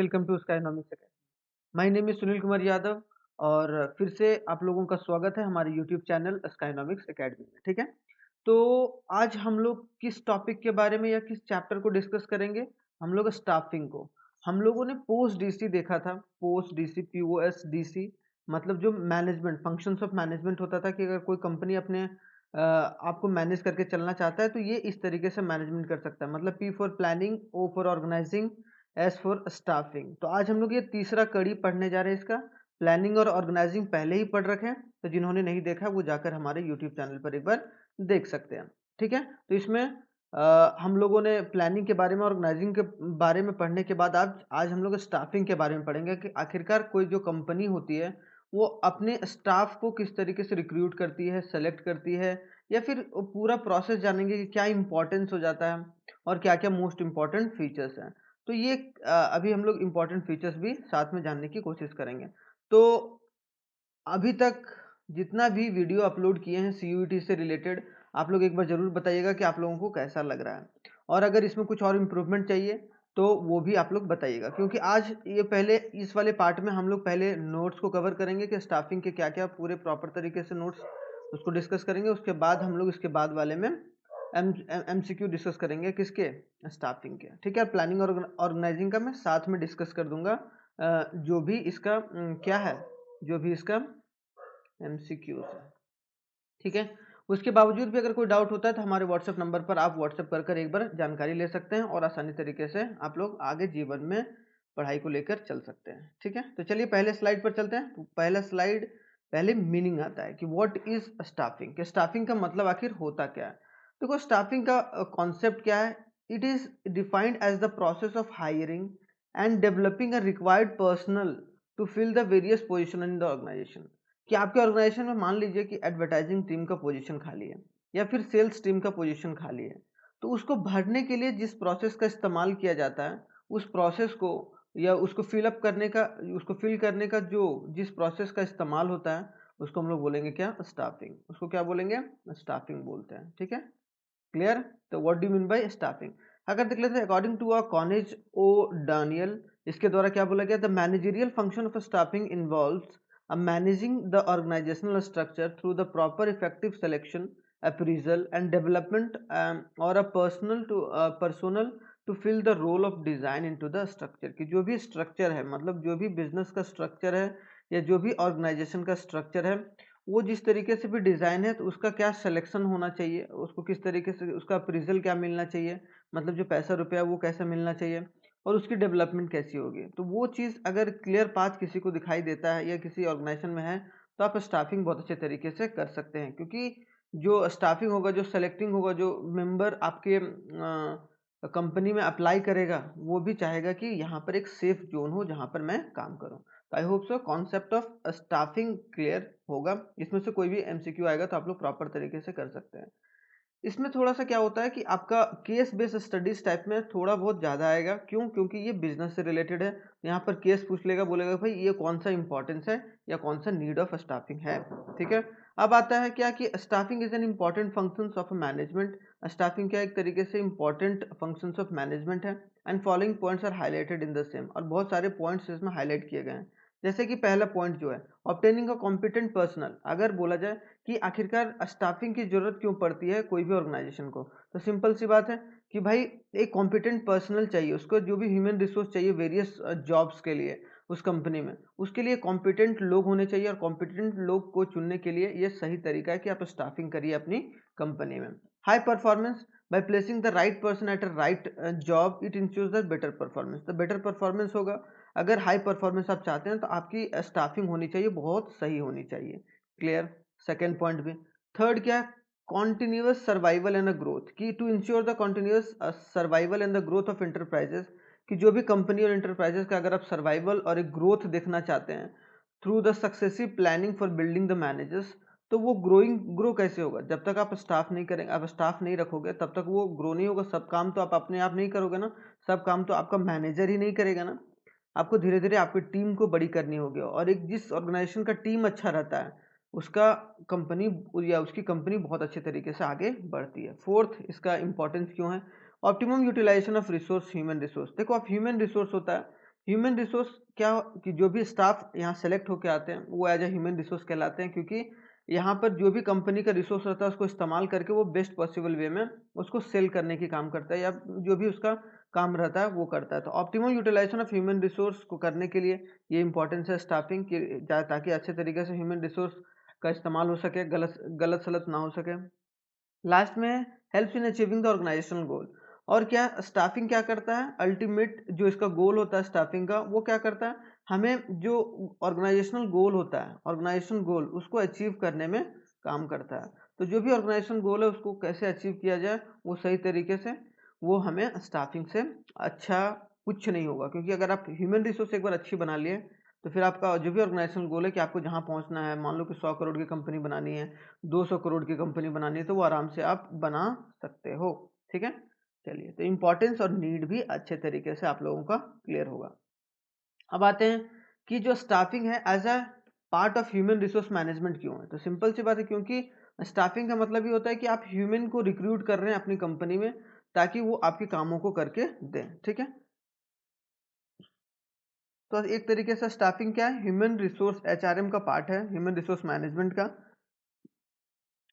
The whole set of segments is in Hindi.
Welcome to Skynomics academy. My name is Sunil Kumar Yadav और फिर से आप लोगों का स्वागत है हमारे यूट्यूब चैनल स्काइनॉमिक्स अकेडमी में। ठीक है, तो आज हम लोग किस टॉपिक के बारे में या किस चैप्टर को डिस्कस करेंगे? हम लोग स्टाफिंग को। हम लोगों ने पोस्ट डीसी देखा था, पोस्ट डीसी, पीओएस डीसी, मतलब जो मैनेजमेंट फंक्शंस ऑफ मैनेजमेंट होता था कि अगर कोई कंपनी अपने आपको मैनेज करके चलना चाहता है तो ये इस तरीके से मैनेजमेंट कर सकता है। मतलब P for planning, O for organising, S for staffing. तो आज हम लोग ये तीसरा कड़ी पढ़ने जा रहे हैं इसका। प्लानिंग और ऑर्गेनाइजिंग पहले ही पढ़ रखे हैं, तो जिन्होंने नहीं देखा वो जाकर हमारे यूट्यूब चैनल पर एक बार देख सकते हैं। ठीक है, तो इसमें हम लोगों ने प्लानिंग के बारे में, ऑर्गेनाइजिंग के बारे में पढ़ने के बाद आज हम लोग स्टाफिंग के बारे में पढ़ेंगे कि आखिरकार कोई जो कंपनी होती है वो अपने स्टाफ को किस तरीके से रिक्रूट करती है, सेलेक्ट करती है, या फिर पूरा प्रोसेस जानेंगे कि क्या इंपॉर्टेंस हो जाता है और क्या क्या मोस्ट इंपॉर्टेंट फीचर्स हैं। तो ये अभी हम लोग इंपॉर्टेंट फीचर्स भी साथ में जानने की कोशिश करेंगे। तो अभी तक जितना भी वीडियो अपलोड किए हैं सीयूईटी से रिलेटेड, आप लोग एक बार जरूर बताइएगा कि आप लोगों को कैसा लग रहा है, और अगर इसमें कुछ और इम्प्रूवमेंट चाहिए तो वो भी आप लोग बताइएगा। क्योंकि आज ये पहले इस वाले पार्ट में हम लोग पहले नोट्स को कवर करेंगे कि स्टाफिंग के क्या क्या पूरे प्रॉपर तरीके से नोट्स उसको डिस्कस करेंगे। उसके बाद हम लोग इसके बाद वाले में एमसीक्यू डिस्कस करेंगे, किसके? स्टाफिंग के। ठीक है, प्लानिंग और ऑर्गेनाइजिंग का मैं साथ में डिस्कस कर दूंगा। जो भी इसका क्या है, जो भी इसका एमसीक्यूज है। ठीक है, उसके बावजूद भी अगर कोई डाउट होता है तो हमारे व्हाट्सएप नंबर पर आप व्हाट्सएप कर कर एक बार जानकारी ले सकते हैं और आसानी तरीके से आप लोग आगे जीवन में पढ़ाई को लेकर चल सकते हैं। ठीक है, तो चलिए पहले स्लाइड पर चलते हैं। तो पहला स्लाइड, पहले मीनिंग आता है कि व्हाट इज स्टाफिंग, कि स्टाफिंग का मतलब आखिर होता क्या है। देखो, स्टाफिंग का कॉन्सेप्ट क्या है? It is defined as the process of hiring and developing a required personal to fill the various position in the organisation. कि आपके ऑर्गेनाइजेशन में मान लीजिए कि एडवर्टाइजिंग टीम का पोजीशन खाली है या फिर सेल्स टीम का पोजीशन खाली है, तो उसको भरने के लिए जिस प्रोसेस का इस्तेमाल किया जाता है, उस प्रोसेस को या उसको फिलअप करने का, उसको फिल करने का जो जिस प्रोसेस का इस्तेमाल होता है उसको हम लोग बोलेंगे क्या? स्टाफिंग। उसको क्या बोलेंगे? स्टाफिंग बोलते हैं। ठीक है, क्लियर? तो what do mean by staffing? अगर देख लेते हैं अकॉर्डिंग टू कॉनेज ओ डानियल, इसके द्वारा क्या बोला गया? The managerial function of staffing involves managing the organizational structure through the proper effective selection, appraisal and development, or a personal to fill the role of design into the structure। कि जो भी स्ट्रक्चर है, मतलब जो भी बिजनेस का स्ट्रक्चर है या जो भी ऑर्गेनाइजेशन का स्ट्रक्चर है, वो जिस तरीके से भी डिज़ाइन है तो उसका क्या सिलेक्शन होना चाहिए, उसको किस तरीके से, उसका अप्रीजल क्या मिलना चाहिए, मतलब जो पैसा रुपया वो कैसे मिलना चाहिए, और उसकी डेवलपमेंट कैसी होगी। तो वो चीज़ अगर क्लियर पाथ किसी को दिखाई देता है या किसी ऑर्गेनाइजेशन में है तो आप स्टाफिंग बहुत अच्छे तरीके से कर सकते हैं। क्योंकि जो स्टाफिंग होगा, जो सेलेक्टिंग होगा, जो मेंबर आपके कंपनी में अप्लाई करेगा, वो भी चाहेगा कि यहाँ पर एक सेफ जोन हो जहाँ पर मैं काम करूँ। तो I hope so concept of staffing clear होगा। इसमें से कोई भी एमसीक्यू आएगा तो आप लोग प्रॉपर तरीके से कर सकते हैं। इसमें थोड़ा-सा क्या होता है कि आपका केस बेस्ड स्टडीज़ टाइप में थोड़ा बहुत ज़्यादा आएगा। क्यों? क्योंकि ये बिज़नेस से रिलेटेड है। यहाँ पर केस पूछ लेगा, बोलेगा भाई ये कौन-सा इम्पोर्टेंस है या कौन-सा नीड ऑफ स्टाफिंग है। ठीक है? अब आता है क्या कि staffing is an important functions of management. Staffing क्या एक तरीके से इम्पोर्टेंट फंक्शंस ऑफ मैनेजमेंट है। And following points are highlighted in the same, और बहुत सारे पॉइंट्स इसमें हाइलाइट किए गए हैं। जैसे कि पहला पॉइंट जो है ऑब्टेनिंग अ कॉम्पिटेंट पर्सनल। अगर बोला जाए कि आखिरकार स्टाफिंग की जरूरत क्यों पड़ती है कोई भी ऑर्गेनाइजेशन को, तो सिंपल सी बात है कि भाई एक कॉम्पिटेंट पर्सनल चाहिए, उसको जो भी ह्यूमन रिसोर्स चाहिए वेरियस जॉब्स के लिए उस कंपनी में, उसके लिए कॉम्पिटेंट लोग होने चाहिए। और कॉम्पिटेंट लोग को चुनने के लिए ये सही तरीका है कि आप स्टाफिंग करिए अपनी कंपनी में। High performance, by placing the right person at a right job it ensures the better performance. तो बेटर परफॉर्मेंस होगा। अगर हाई परफॉर्मेंस आप चाहते हैं तो आपकी स्टाफिंग होनी चाहिए, बहुत सही होनी चाहिए। क्लियर? सेकेंड पॉइंट भी। थर्ड क्या है? कॉन्टिन्यूअस सर्वाइवल एंड ग्रोथ, कि to ensure the continuous survival and the growth of enterprises, कि जो भी कंपनी और इंटरप्राइजेस का अगर आप सर्वाइवल और एक ग्रोथ देखना चाहते हैं through the successive planning for building the managers, तो वो ग्रो कैसे होगा? जब तक आप स्टाफ नहीं करेंगे, आप स्टाफ नहीं रखोगे तब तक वो ग्रो नहीं होगा। सब काम तो आप अपने आप नहीं करोगे ना, सब काम तो आपका मैनेजर ही नहीं करेगा ना। आपको धीरे धीरे आपकी टीम को बड़ी करनी होगी, और एक जिस ऑर्गेनाइजेशन का टीम अच्छा रहता है उसका कंपनी या उसकी कंपनी बहुत अच्छे तरीके से आगे बढ़ती है। फोर्थ, इसका इंपॉर्टेंस क्यों है? Optimum utilisation of resource, human resource. देखो, आप ह्यूमन रिसोर्स होता है ह्यूमन रिसोर्स क्या कि जो भी स्टाफ यहाँ सेलेक्ट होके आते हैं वो एज ए ह्यूमन रिसोर्स कहलाते हैं, क्योंकि यहाँ पर जो भी कंपनी का रिसोर्स रहता है उसको इस्तेमाल करके वो बेस्ट पॉसिबल वे में उसको सेल करने की काम करता है, या जो भी उसका काम रहता है वो करता है। तो optimum utilisation of human resource को करने के लिए ये इंपॉर्टेंस है स्टाफिंग की, ताकि अच्छे तरीके से ह्यूमन रिसोर्स का इस्तेमाल हो सके, गलत गलत सलत ना हो सके। लास्ट में helps in achieving the organisational goal. और क्या स्टाफिंग क्या करता है, अल्टीमेट जो इसका गोल होता है स्टाफिंग का, वो क्या करता है, हमें जो ऑर्गेनाइजेशनल गोल होता है, ऑर्गेनाइजेशनल गोल उसको अचीव करने में काम करता है। तो जो भी ऑर्गेनाइजेशन गोल है उसको कैसे अचीव किया जाए वो सही तरीके से, वो हमें स्टाफिंग से अच्छा कुछ नहीं होगा, क्योंकि अगर आप ह्यूमन रिसोर्स एक बार अच्छी बना लिए तो फिर आपका जो भी ऑर्गेनाइजेशनल गोल है कि आपको जहाँ पहुँचना है, मान लो कि 100 करोड़ की कंपनी बनानी है, 200 करोड़ की कंपनी बनानी है, तो वो आराम से आप बना सकते हो। ठीक है, चलिए, तो इम्पोर्टेंस और नीड भी अच्छे तरीके से आप लोगों का क्लियर होगा। अब आते हैं कि जो स्टाफिंग है as a part of human resource management क्यों है। तो सिंपल सी बात है, क्योंकि स्टाफिंग का मतलब ये होता है कि आप ह्यूमन को रिक्रूट कर रहे हैं अपनी कंपनी में ताकि वो आपके कामों को करके दें। ठीक है, तो एक तरीके से स्टाफिंग क्या है, ह्यूमन रिसोर्स एचआरएम का पार्ट है, ह्यूमन रिसोर्स मैनेजमेंट का।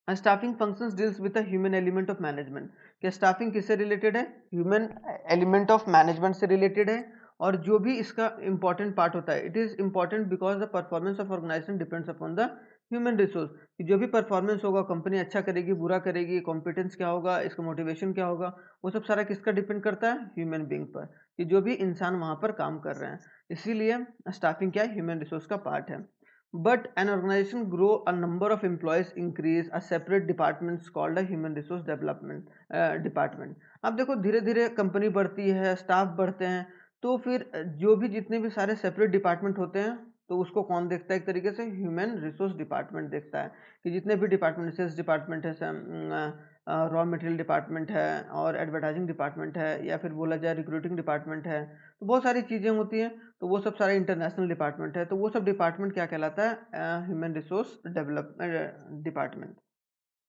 Staffing functions deals with the human element of management. क्या स्टाफिंग किससे रिलेटेड है, ह्यूमन एलिमेंट ऑफ मैनेजमेंट से रिलेटेड है। और जो भी इसका इंपॉर्टेंट पार्ट होता है, it is important because the performance of organisation depends upon the human resource. कि जो भी परफॉर्मेंस होगा, कंपनी अच्छा करेगी बुरा करेगी, कॉम्पिटेंस क्या होगा, इसका मोटिवेशन क्या होगा, वो सब सारा किसका डिपेंड करता है, ह्यूमन बींग पर, कि जो भी इंसान वहां पर काम कर रहे हैं। इसीलिए स्टाफिंग क्या है, ह्यूमन रिसोर्स का पार्ट है। But an organization grow, a number of employees increase, a separate department is called a human resource development department। अब देखो धीरे धीरे कंपनी बढ़ती है, स्टाफ बढ़ते हैं, तो फिर जो भी जितने भी सारे सेपरेट डिपार्टमेंट होते हैं तो उसको कौन देखता है, एक तरीके से ह्यूमन रिसोर्स डिपार्टमेंट देखता है। कि जितने भी डिपार्टमेंट, सेल्स डिपार्टमेंट है, रॉ मटेरियल डिपार्टमेंट है, और एडवर्टाइजिंग डिपार्टमेंट है, या फिर बोला जाए रिक्रूटिंग डिपार्टमेंट है, तो बहुत सारी चीज़ें होती हैं। तो वो सब सारे इंटरनेशनल डिपार्टमेंट है, तो वो सब डिपार्टमेंट क्या कहलाता है, human resource development department.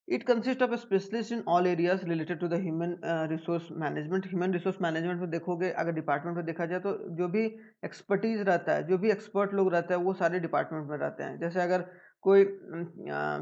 It consist of specialist in all areas related to the human resource management. Human resource management में देखोगे, अगर डिपार्टमेंट में देखा जाए तो जो भी एक्सपर्टीज रहता है, जो भी एक्सपर्ट लोग रहते हैं वो सारे डिपार्टमेंट में रहते हैं। जैसे अगर कोई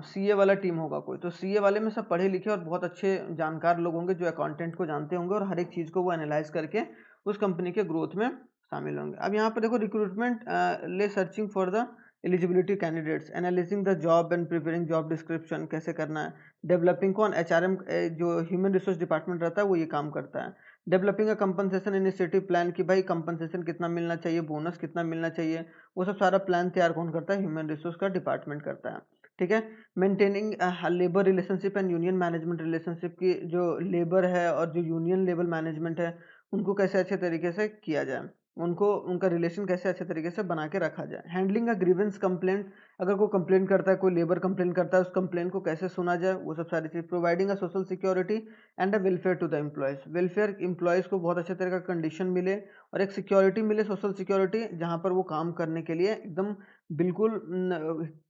सीए वाला टीम होगा कोई, तो सीए वाले में सब पढ़े लिखे और बहुत अच्छे जानकार लोग होंगे जो अकाउंटेंट को जानते होंगे, और हर एक चीज़ को वो एनालाइज करके उस कंपनी के ग्रोथ में शामिल होंगे। अब यहाँ पर देखो, रिक्रूटमेंट ले searching for the eligibility candidates, analysing the job and preparing job description कैसे करना है। डेवलपिंग कौन, एचआरएम जो ह्यूमन रिसोर्स डिपार्टमेंट रहता है वो ये काम करता है। डेवलपिंग अ कंपनसेशन इनिशिएटिव प्लान, कि भाई कंपनसेशन कितना मिलना चाहिए, बोनस कितना मिलना चाहिए, वो सब सारा प्लान तैयार कौन करता है, ह्यूमन रिसोर्स का डिपार्टमेंट करता है। ठीक है, maintaining labour relationship and union management relationship, की जो लेबर है और जो यूनियन लेवल मैनेजमेंट है उनको कैसे अच्छे तरीके से किया जाए, उनको उनका रिलेशन कैसे अच्छे तरीके से बना के रखा जाए। हैंडलिंग अ ग्रीवेंस कंप्लेंट, अगर कोई कंप्लेन करता है, कोई लेबर कंप्लेन करता है, उस कंप्लेन को कैसे सुना जाए, वो सब सारी चीज। Providing a social security and a welfare to the employees, welfare employees को बहुत अच्छे तरह का कंडीशन मिले और एक सिक्योरिटी मिले, सोशल सिक्योरिटी, जहाँ पर वो काम करने के लिए एकदम बिल्कुल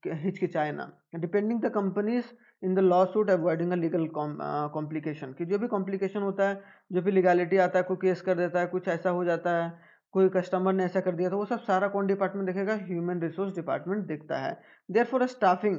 हिचकिचाए ना। Depending the companies in the law suit, avoiding a legal complication, की जो भी कॉम्प्लिकेशन होता है, जो भी लीगलिटी आता है, कोई केस कर देता है, कुछ ऐसा हो जाता है, कोई कस्टमर ने ऐसा कर दिया, तो वो सब सारा कौन डिपार्टमेंट देखेगा, ह्यूमन रिसोर्स डिपार्टमेंट देखता है। देयरफॉर स्टाफिंग,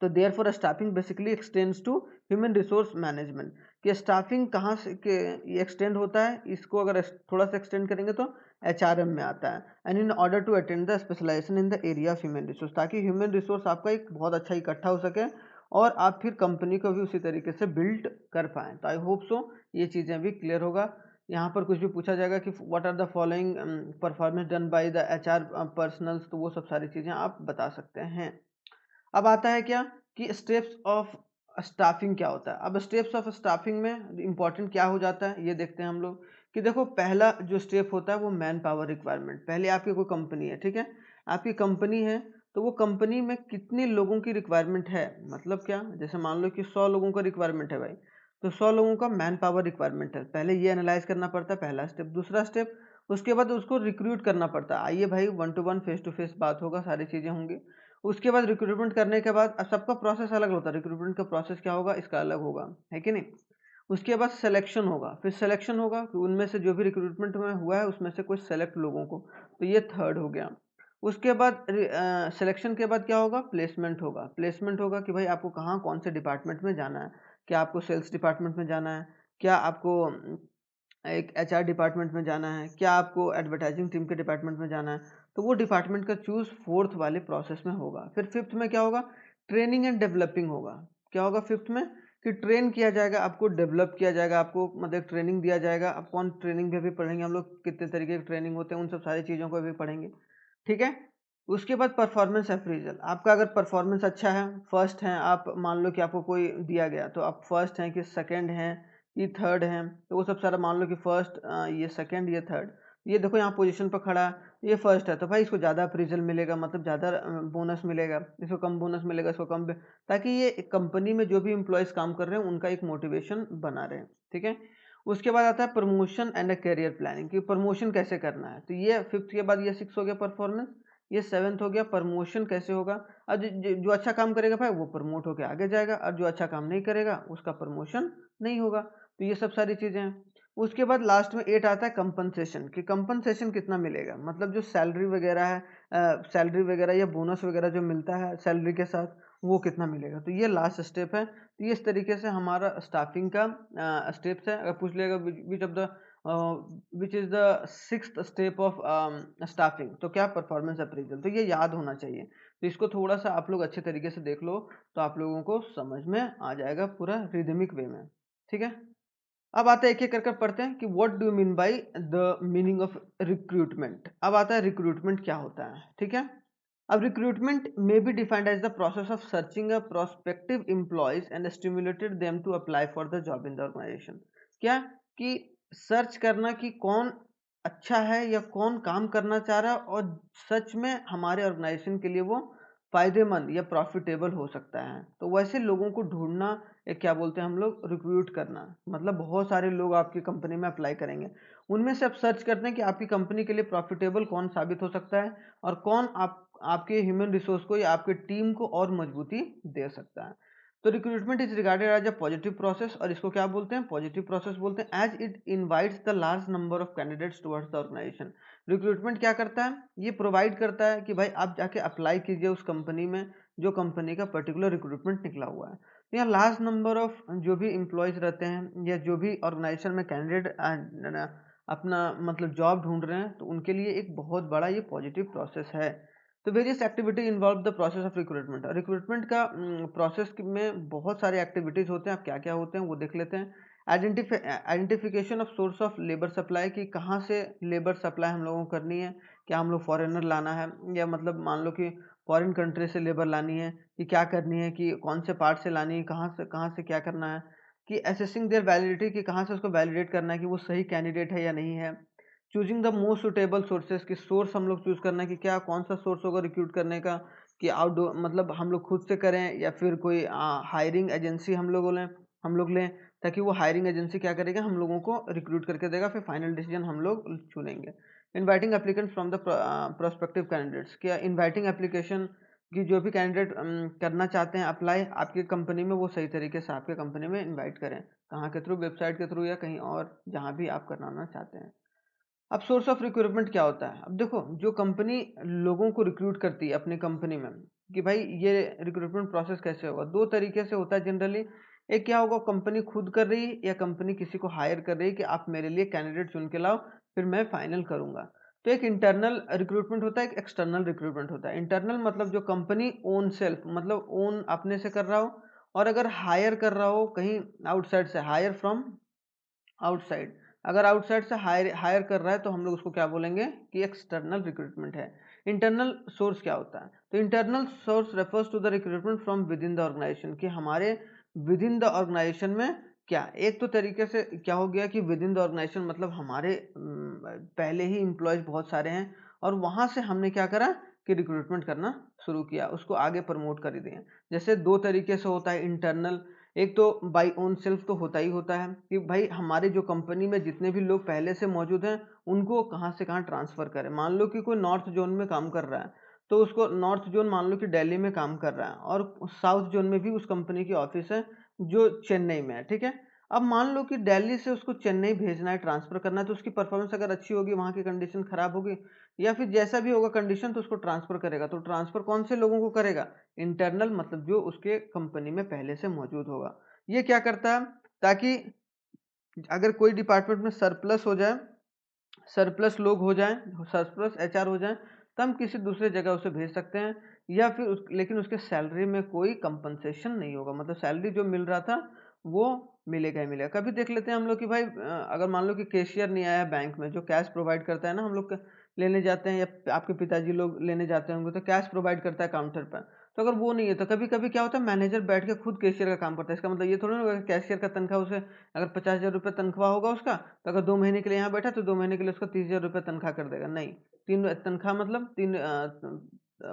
तो therefore staffing basically extends to human resource management. कि स्टाफिंग कहाँ से के ये एक्सटेंड होता है, इसको अगर थोड़ा सा एक्सटेंड करेंगे तो एचआरएम में आता है। And in order to attend the specialisation in the area of human resource, ताकि ह्यूमन रिसोर्स आपका एक बहुत अच्छा इकट्ठा हो सके और आप फिर कंपनी को भी उसी तरीके से बिल्ड कर पाएँ। तो आई होप सो ये चीज़ें भी क्लियर होगा। यहाँ पर कुछ भी पूछा जाएगा कि what are the following performance done by the HR personnels, तो वो सब सारी चीज़ें आप बता सकते हैं। अब आता है क्या कि स्टेप्स ऑफ स्टाफिंग क्या होता है। अब स्टेप्स ऑफ स्टाफिंग में इंपॉर्टेंट क्या हो जाता है ये देखते हैं हम लोग। कि देखो, पहला जो स्टेप होता है वो मैन पावर रिक्वायरमेंट। पहले आपकी कोई कंपनी है, ठीक है, आपकी कंपनी है, तो वो कंपनी में कितने लोगों की रिक्वायरमेंट है, मतलब क्या, जैसे मान लो कि 100 लोगों का रिक्वायरमेंट है भाई, तो 100 लोगों का मैन पावर रिक्वायरमेंट है। पहले ये एनालाइज करना पड़ता है, पहला स्टेप। दूसरा स्टेप, उसके बाद उसको रिक्रूट करना पड़ता है। आइए भाई, 1 to 1 फेस टू फेस बात होगा, सारी चीज़ें होंगी। उसके बाद रिक्रूटमेंट करने के बाद, अब सबका प्रोसेस अलग होता है, रिक्रूटमेंट का प्रोसेस क्या होगा इसका अलग होगा, है कि नहीं। उसके बाद सिलेक्शन होगा, फिर सिलेक्शन होगा कि उनमें से जो भी रिक्रूटमेंट में हुआ है उसमें से कोई सेलेक्ट लोगों को, तो ये थर्ड हो गया। उसके बाद सिलेक्शन के बाद क्या होगा, प्लेसमेंट होगा। प्लेसमेंट होगा कि भाई आपको कहाँ कौन से डिपार्टमेंट में जाना है, क्या आपको सेल्स डिपार्टमेंट में जाना है, क्या आपको एक एचआर डिपार्टमेंट में जाना है, क्या आपको एडवर्टाइजिंग टीम के डिपार्टमेंट में जाना है, तो वो डिपार्टमेंट का चूज फोर्थ वाले प्रोसेस में होगा। फिर फिफ्थ में क्या होगा, ट्रेनिंग एंड डेवलपिंग होगा। क्या होगा फिफ्थ में, कि ट्रेन किया जाएगा आपको, डेवलप किया जाएगा आपको, मतलब ट्रेनिंग दिया जाएगा। अब कौन ट्रेनिंग भी अभी पढ़ेंगे हम लोग, कितने तरीके की ट्रेनिंग होते हैं, उन सब सारी चीज़ों को भी पढ़ेंगे, ठीक है। उसके बाद परफॉर्मेंस अप्रेजल, आपका अगर परफॉर्मेंस अच्छा है, फर्स्ट हैं आप, मान लो कि आपको कोई दिया गया तो आप फर्स्ट हैं कि सेकंड हैं कि थर्ड हैं, तो वो सब सारा मान लो कि फर्स्ट, ये सेकंड, ये थर्ड, ये देखो यहाँ पोजीशन पर खड़ा है, ये फर्स्ट है, तो भाई इसको ज़्यादा अप्रेजल मिलेगा, मतलब ज़्यादा बोनस मिलेगा, इसको कम बोनस मिलेगा, इसको कम, ताकि ये कंपनी में जो भी इम्प्लॉयज़ काम कर रहे हैं उनका एक मोटिवेशन बना रहे, ठीक है। उसके बाद आता है प्रमोशन एंड करियर प्लानिंग, कि प्रमोशन कैसे करना है, तो ये फिफ्थ के बाद ये सिक्स हो गया परफॉर्मेंस, ये सेवन्थ हो गया प्रमोशन कैसे होगा। और जो अच्छा काम करेगा भाई वो प्रमोट होकर आगे जाएगा, और जो अच्छा काम नहीं करेगा उसका प्रमोशन नहीं होगा, तो ये सब सारी चीज़ें हैं। उसके बाद लास्ट में एट आता है कंपनसेशन, कि कंपनसेशन कितना मिलेगा, मतलब जो सैलरी वगैरह है, सैलरी वगैरह या बोनस वगैरह जो मिलता है सैलरी के साथ, वो कितना मिलेगा, तो ये लास्ट स्टेप है। तो ये इस तरीके से हमारा स्टाफिंग का स्टेप्स है। अगर पूछ लेगा which of the which is the sixth step of staffing, तो क्या, परफॉर्मेंस अप्रेजल, तो ये याद होना चाहिए। तो इसको थोड़ा सा आप लोग अच्छे तरीके से देख लो, तो आप लोगों को समझ में आ जाएगा पूरा रिदमिक वे में, ठीक है। अब आता है एक एक कर पढ़ते हैं कि what do you mean by the meaning of recruitment. अब आता है रिक्रूटमेंट क्या होता है, ठीक है। अब recruitment may be defined as the process of searching a prospective employees and stimulated them to apply for the job in the organisation. क्या, कि सर्च करना कि कौन अच्छा है या कौन काम करना चाह रहा है और सच में हमारे ऑर्गेनाइजेशन के लिए वो फायदेमंद या प्रॉफिटेबल हो सकता है, तो वैसे लोगों को ढूंढना, एक क्या बोलते हैं हम लोग, रिक्रूट करना, मतलब बहुत सारे लोग आपकी कंपनी में अप्लाई करेंगे, उनमें से आप सर्च करते हैं कि आपकी कंपनी के लिए प्रॉफिटेबल कौन साबित हो सकता है और कौन आपके ह्यूमन रिसोर्स को या आपके टीम को और मजबूती दे सकता है। तो recruitment is regarded as a positive process, और इसको क्या बोलते हैं, पॉजिटिव प्रोसेस बोलते हैं, as it invites the large number of candidates towards the organisation. Recruitment क्या करता है, ये प्रोवाइड करता है कि भाई आप जाके अप्लाई कीजिए उस कंपनी में जो कंपनी का पर्टिकुलर रिक्रूटमेंट निकला हुआ है। तो यहाँ लार्ज नंबर ऑफ जो भी एम्प्लॉयज रहते हैं या जो भी ऑर्गेनाइजेशन में कैंडिडेट अपना मतलब जॉब ढूंढ रहे हैं, तो उनके लिए एक बहुत बड़ा ये पॉजिटिव प्रोसेस है। तो various activity involve the process of recruitment, recruitment का प्रोसेस में बहुत सारे एक्टिविटीज होते हैं, आप क्या क्या होते हैं वो देख लेते हैं। Identification of source of labour supply, कि कहाँ से लेबर सप्लाई हम लोगों को करनी है, क्या हम लोग फॉरेनर लाना है या मतलब मान लो कि फॉरेन कंट्री से लेबर लानी है, कि क्या करनी है, कि कौन से पार्ट से लानी है, कहाँ से क्या करना है, कि असेसिंग देयर वैलिडिटी, कि कहाँ से उसको वैलिडेट करना है कि वो सही कैंडिडेट है या नहीं है। Choosing the most suitable sources, की सोर्स हम लोग चूज करना है कि क्या कौन सा सोर्स होगा रिक्रूट करने का, कि आउटडोर मतलब हम लोग खुद से करें या फिर कोई हायरिंग एजेंसी हम लोग लें, ताकि वो हायरिंग एजेंसी क्या करेगा, हम लोगों को रिक्रूट करके देगा, फिर फाइनल डिसीजन हम लोग चुनेंगे। Inviting applicant from the prospective candidates, क्या इनवाइटिंग एप्लीकेशन कि जो भी कैंडिडेट करना चाहते हैं अप्लाई आपकी कंपनी में, वो सही तरीके से आपके कंपनी में इनवाइट करें, कहाँ के थ्रू, वेबसाइट के थ्रू या कहीं और जहाँ भी आप कराना चाहते हैं। अब सोर्स ऑफ रिक्रूटमेंट क्या होता है, अब देखो जो कंपनी लोगों को रिक्रूट करती है अपनी कंपनी में, कि भाई ये रिक्रूटमेंट प्रोसेस कैसे होगा, दो तरीके से होता है जनरली। एक क्या होगा, कंपनी खुद कर रही है या कंपनी किसी को हायर कर रही है कि आप मेरे लिए कैंडिडेट चुन के लाओ, फिर मैं फाइनल करूंगा। तो एक इंटरनल रिक्रूटमेंट होता है, एक एक्सटर्नल रिक्रूटमेंट होता है। इंटरनल मतलब जो कंपनी ओन सेल्फ मतलब ओन अपने से कर रहा हो, और अगर हायर कर रहा हो कहीं आउटसाइड से, हायर फ्रॉम आउटसाइड, अगर आउटसाइड से हायर हायर कर रहा है तो हम लोग उसको क्या बोलेंगे कि एक्सटर्नल रिक्रूटमेंट है। इंटरनल सोर्स क्या होता है, तो internal source refers to the recruitment from within the organisation, कि हमारे विद इन द ऑर्गेनाइजेशन में क्या, एक तो तरीके से क्या हो गया कि विद इन द ऑर्गेनाइजेशन मतलब हमारे पहले ही इम्प्लॉयज बहुत सारे हैं, और वहां से हमने क्या करा कि रिक्रूटमेंट करना शुरू किया, उसको आगे प्रमोट कर दिए। जैसे दो तरीके से होता है इंटरनल, एक तो बाई ओन सेल्फ तो होता ही होता है कि भाई हमारे जो कंपनी में जितने भी लोग पहले से मौजूद हैं उनको कहाँ से कहाँ ट्रांसफ़र करें। मान लो कि कोई नॉर्थ जोन में काम कर रहा है, तो उसको नॉर्थ जोन मान लो कि दिल्ली में काम कर रहा है, और साउथ जोन में भी उस कंपनी की ऑफिस है जो चेन्नई में है, ठीक है। अब मान लो कि दिल्ली से उसको चेन्नई भेजना है, ट्रांसफर करना है, तो उसकी परफॉर्मेंस अगर अच्छी होगी, वहाँ की कंडीशन खराब होगी या फिर जैसा भी होगा कंडीशन, तो उसको ट्रांसफर करेगा। तो ट्रांसफर कौन से लोगों को करेगा? इंटरनल, मतलब जो उसके कंपनी में पहले से मौजूद होगा। ये क्या करता है, ताकि अगर कोई डिपार्टमेंट में सरप्लस हो जाए, सरप्लस लोग हो जाएं, सरप्लस एचआर हो जाएं, तो हम किसी दूसरे जगह उसे भेज सकते हैं। या फिर लेकिन उसके सैलरी में कोई कंपनसेशन नहीं होगा, मतलब सैलरी जो मिल रहा था वो मिलेगा ही मिलेगा। कभी देख लेते हैं हम लोग कि भाई अगर मान लो कि कैशियर नहीं आया बैंक में, जो कैश प्रोवाइड करता है ना, हम लोग लेने जाते हैं या आपके पिताजी लोग लेने जाते होंगे तो कैश प्रोवाइड करता है काउंटर पर। तो अगर वो नहीं है तो कभी कभी क्या होता है, मैनेजर बैठ के खुद कैशियर का काम करता है। इसका मतलब ये थोड़ा ना कैशियर का तनख्वाह उसे, अगर 50,000 रुपये तनख्वाह होगा उसका, तो अगर 2 महीने के लिए यहाँ बैठा तो 2 महीने के लिए उसका 30,000 रुपये तनख्वाह कर देगा, नहीं। तीन तनख्वाह मतलब तीन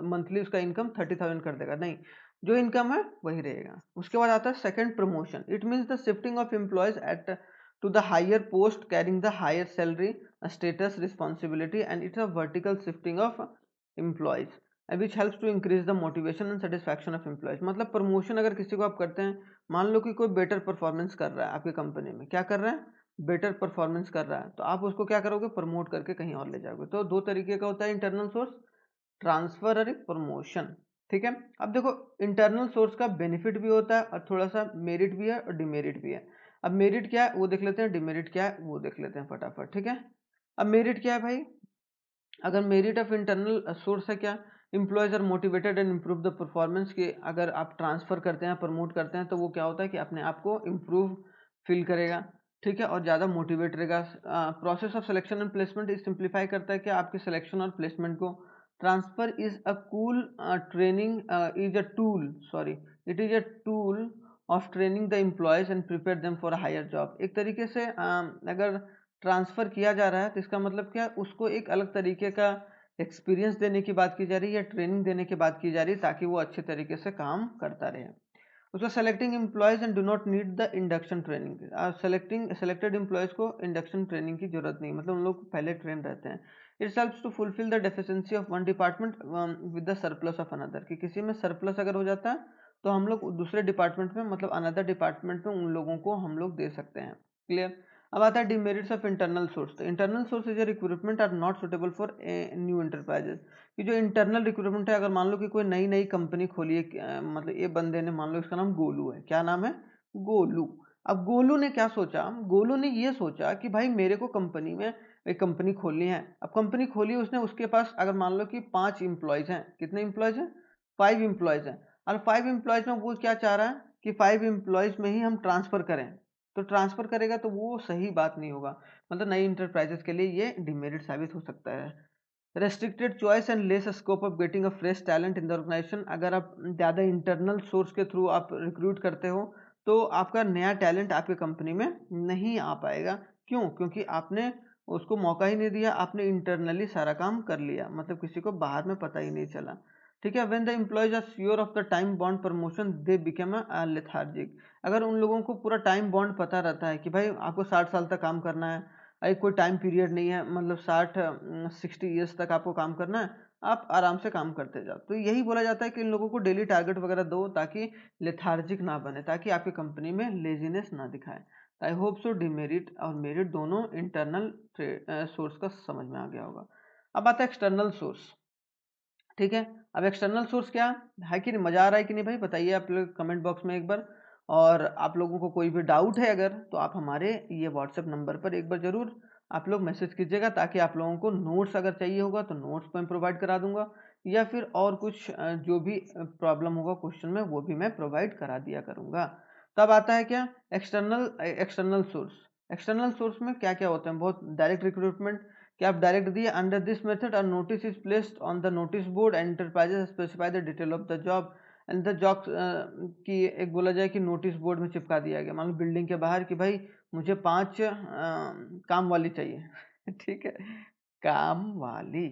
मंथली उसका इनकम 30,000 कर देगा, नहीं। जो इनकम है वही रहेगा। उसके बाद आता है second, promotion. It means the shifting of employees at to the higher post carrying the higher salary, status, responsibility, and it's a vertical shifting of employees which helps to increase the motivation and satisfaction of employees. मतलब प्रमोशन अगर किसी को आप करते हैं, मान लो कि कोई बेटर परफॉर्मेंस कर रहा है आपकी कंपनी में, क्या कर रहा है, बेटर परफॉर्मेंस कर रहा है, तो आप उसको क्या करोगे, प्रमोट करके कहीं और ले जाओगे। तो दो तरीके का होता है इंटरनल सोर्स, ट्रांसफर और एक प्रमोशन। ठीक है। अब देखो, इंटरनल सोर्स का बेनिफिट भी होता है और थोड़ा सा मेरिट भी है और डिमेरिट भी है। अब मेरिट क्या है वो देख लेते हैं, डिमेरिट क्या है वो देख लेते हैं फटाफट। ठीक है। अब मेरिट क्या है भाई, अगर मेरिट ऑफ इंटरनल सोर्स है क्या, employees are motivated and improve the performance, के अगर आप ट्रांसफर करते हैं, प्रमोट करते हैं, तो वो क्या होता है कि अपने आप को इम्प्रूव फील करेगा। ठीक है, और ज़्यादा मोटिवेट रहेगा। Process of selection and placement is simplify करता है कि आपके सिलेक्शन और प्लेसमेंट को। Transfer is a cool training, is a tool, sorry, it is a tool of training the employees and prepare them for a higher job. एक तरीके से अगर ट्रांसफ़र किया जा रहा है तो इसका मतलब क्या, उसको एक अलग तरीके का एक्सपीरियंस देने की बात की जा रही है या ट्रेनिंग देने की बात की जा रही है, ताकि वो अच्छे तरीके से काम करता रहे। उसका selecting employees and do not need the induction training. Selected employees को इंडक्शन ट्रेनिंग की जरूरत नहीं, मतलब उन लोग पहले ट्रेन रहते हैं। It's helps to fulfil the deficiency of one department with the surplus of another, कि किसी में सरप्लस अगर हो जाता है तो हम लोग दूसरे डिपार्टमेंट में, मतलब अनदर डिपार्टमेंट में उन लोगों को हम लोग दे सकते हैं। क्लियर। अब आता है डिमेरिट्स ऑफ इंटरनल सोर्स। तो internal source recruitment are not suitable for new enterprises. कि जो इंटरनल रिक्रूटमेंट है, अगर मान लो कि कोई नई नई कंपनी खोली है, मतलब ये बंदे ने, मान लो इसका नाम गोलू है, क्या नाम है, गोलू। अब गोलू ने क्या सोचा, गोलू ने ये सोचा कि भाई मेरे को कंपनी में एक कंपनी खोलनी है। अब कंपनी खोली उसने, उसके पास अगर मान लो कि 5 एम्प्लॉयज हैं, कितने एम्प्लॉयज हैं, 5 एम्प्लॉयज हैं। और 5 एम्प्लॉयज में वो क्या चाह रहा है कि 5 एम्प्लॉयज में ही हम ट्रांसफर करें। तो ट्रांसफर करेगा तो वो सही बात नहीं होगा, मतलब नई इंटरप्राइजेस के लिए ये डिमेरिट साबित हो सकता है। Restricted choice and less scope of getting a fresh talent in the organisation. अगर आप ज़्यादा इंटरनल सोर्स के थ्रू आप रिक्रूट करते हो तो आपका नया टैलेंट आपके कंपनी में नहीं आ पाएगा। क्यों? क्योंकि आपने उसको मौका ही नहीं दिया, आपने इंटरनली सारा काम कर लिया, मतलब किसी को बाहर में पता ही नहीं चला। ठीक है। When the employees are sure of the time bound promotion they become a lethargic. अगर उन लोगों को पूरा टाइम बॉन्ड पता रहता है कि भाई आपको 60 साल तक काम करना है, एक कोई टाइम पीरियड नहीं है, मतलब 60 ईयर्स तक आपको काम करना है, आप आराम से काम करते जाओ। तो यही बोला जाता है कि इन लोगों को डेली टारगेट वगैरह दो, ताकि लेथार्जिक ना बने, ताकि आपकी कंपनी में लेजीनेस ना दिखाए। आई होप सो डिमेरिट और मेरिट दोनों इंटरनल सोर्स का समझ में आ गया होगा। अब आता है एक्सटर्नल सोर्स। ठीक है। अब एक्सटर्नल सोर्स क्या है कि नहीं, मजा आ रहा है कि नहीं भाई, बताइए आप लोग कमेंट बॉक्स में एक बार। और आप लोगों को कोई भी डाउट है अगर, तो आप हमारे ये व्हाट्सएप नंबर पर एक बार जरूर आप लोग मैसेज कीजिएगा, ताकि आप लोगों को नोट्स अगर चाहिए होगा तो नोट्स मैं प्रोवाइड करा दूंगा, या फिर और कुछ जो भी प्रॉब्लम होगा क्वेश्चन में वो भी मैं प्रोवाइड करा दिया करूंगा। तब आता है क्या, external external source. External source में क्या क्या होते हैं, बहुत डायरेक्ट रिक्रूटमेंट, कि आप डायरेक्ट दिए, under this method a notice is placed on the notice board and enterprises specify the detail of the job and the job. की एक बोला जाए कि नोटिस बोर्ड में चिपका दिया गया, मान लो बिल्डिंग के बाहर, कि भाई मुझे 5 काम वाली चाहिए ठीक है, काम वाली।